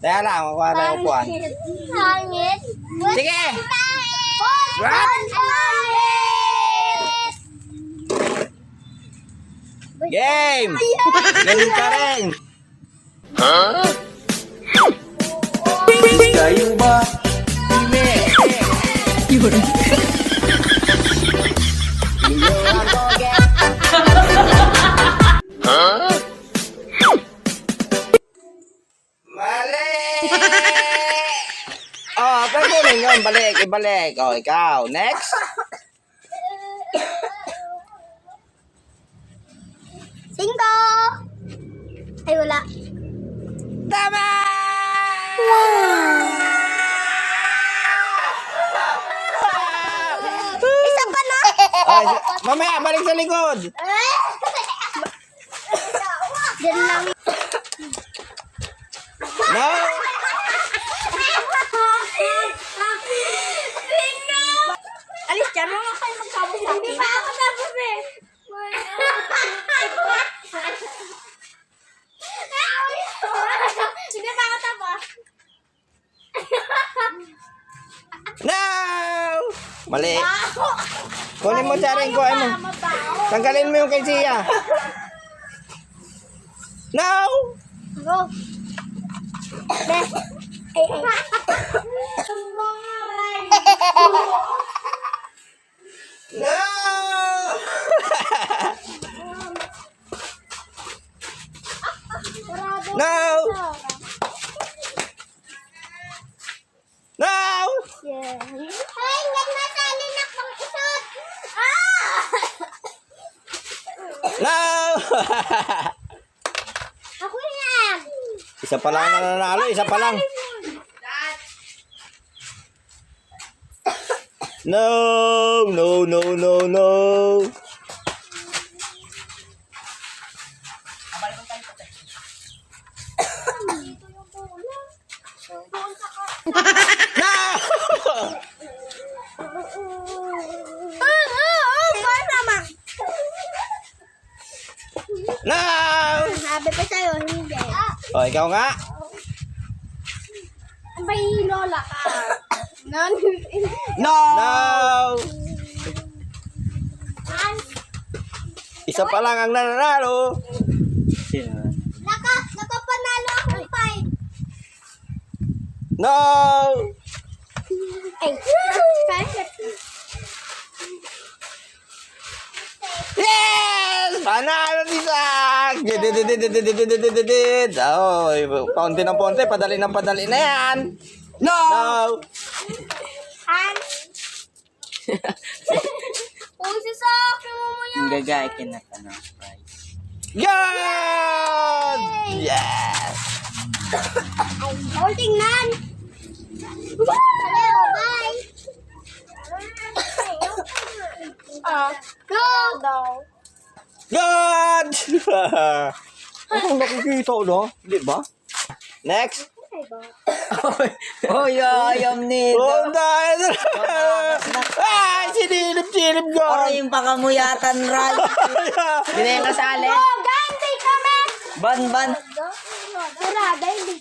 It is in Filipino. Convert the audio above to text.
Kaya lang, makuha tayo upuan. Hangit. Sige! What? Game! Ganun ka rin! Kayo ba? Pime! Yun! Mali! Oh, pwede yun. Balik, ibalik. Oh, ikaw. Next. Cinco. Ay, wala. Tama! Isa pa na. Ay, mamaya, balik sa likod. Diyan lang. No! Alis dyan, mga kayo magkabot sa akin. Hindi pa ako tapos eh. Sige pa ako tapos. No! Mali. Kunin mo, Charing, kunin mo. Tanggalin mo yung kay Sia. No! Go. Be. Ay, ay. No! No! No! Yeah. Ay, nagmasali na pang isot. Ah! No! Ako yan. Isa pa lang na nanalo, isa pa lang. No! No, no, no, no! No! Paano naman? No! Sabi pa sa'yo, hindi. O, ikaw nga. May lola ka. No! No! Isa pa lang ang nanalo. Nakapanalo akong 5. No! Ay. Yes! Panalo ni Zach! Oh, paunti ng paunti, padali ng padali na yan. No! Han. Uy, si Sak, mo yan. Ang gagaikin na ka ng prize. Yan! Yes! Ay, bawal tingnan. Hello, bye. Go. Good! Ang nakikita no? Di ba? Next! Oh, ayam nito. Oh, dahil! Ay, sinilip ko! Para yung pakamuyatan, Ral. Hindi na yung kasali. Oh, ganti kami. Ban. Sarada, hindi.